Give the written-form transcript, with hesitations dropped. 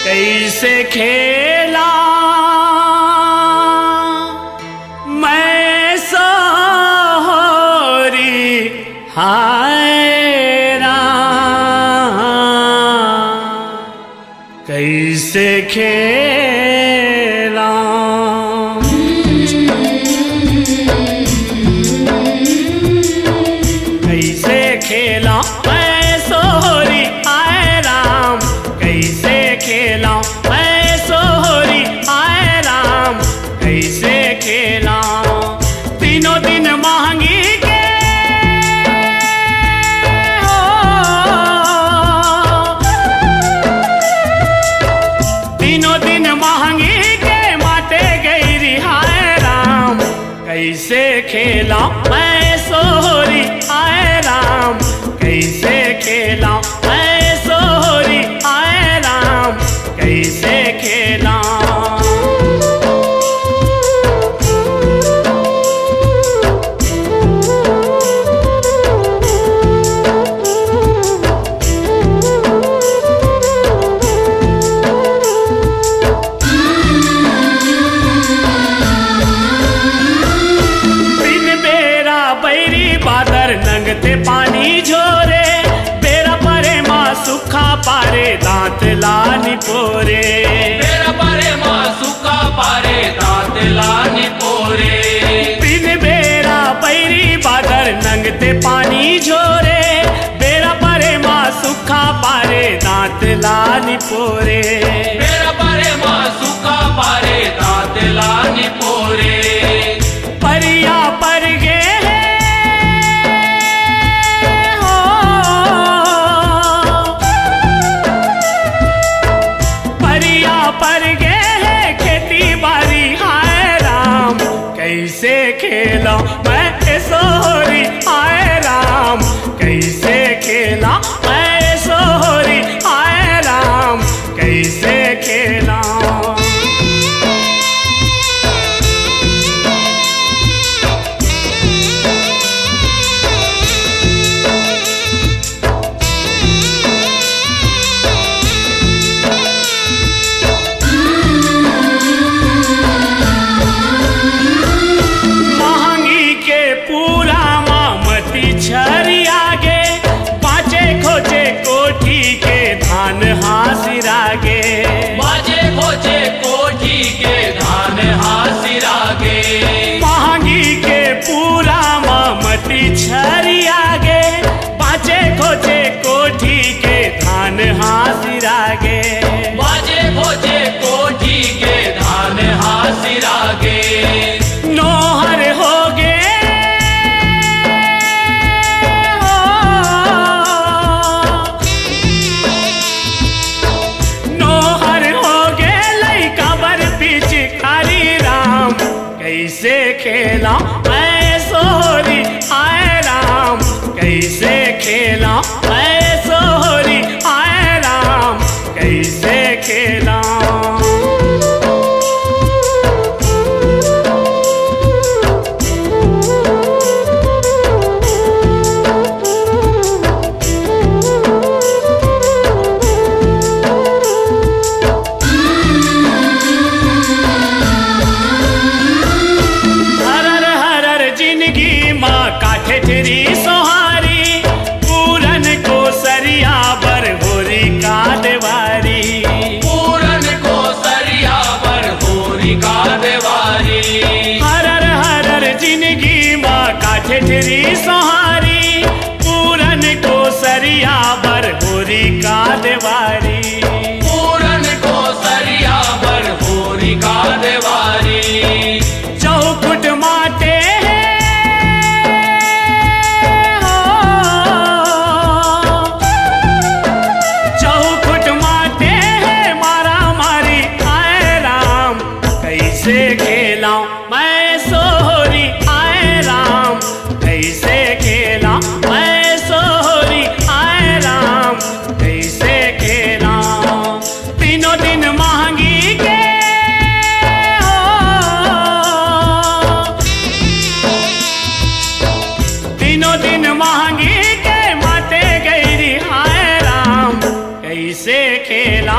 कैसे खेला मैं सोहरी हाय राम, कैसे खेला कैसे खेला मैं सोहरी हाय राम, कैसे खेला मैं सोहरी हाय राम, कैसे खेला तीनों दिन मांगी के हो, तीनों दिन मांगी के माटे गई रिहाय राम, कैसे खेला मैं सोहरी हाय राम, कैसे खेला मैं सोहरी हाय राम, कैसे खेला बिन बेरा बैरी बादर नंगते पानी झोरे, बेरा परे माँ सुखा पारे दांत लानी पोरे, मेरा पारे माँ सुखा पारे दांत लानी पोरे। बिन बेरा बैरी बादर नंगते पानी झोरे, बेरा परे माँ सुखा पारे दांत लानी पोरे, मेरा पारे माँ सुखा पारे दांत लानी पोरे। परिया पर गे हो, परिया पर गे खेती बारी हाय राम, कैसे खेला मैं सोहरी हाय राम, कैसे खेला मैं सोहरी हाय राम, कैसे खेला महंगी के पूरा मामती छरी आगे, पाँचे खोजे कोठी के धान हासिर आगे, बाजे खोजे कोठी के धान हासिर आगे। महंगी के पूरा मामती छरी आगे, पाँचे खोजे कोठी के धान हासिर आगे, बाजे खोजे कोठी के धान हासिर आगे। नोहर हो गे हो, नोहर हो गे लइका बर पिचकारी राम, कैसे खेला मैं सोहरी हाय राम, कैसे खेला मैं सोहरी हाय राम, कैसे खेला हरर हरर जिंदगी माँ काठे ठेरी सोहारी, पूरन को सरिया बर होरी का देवारी, पूरन बिन महंगी के माते गैरी हाय राम कैसे खेला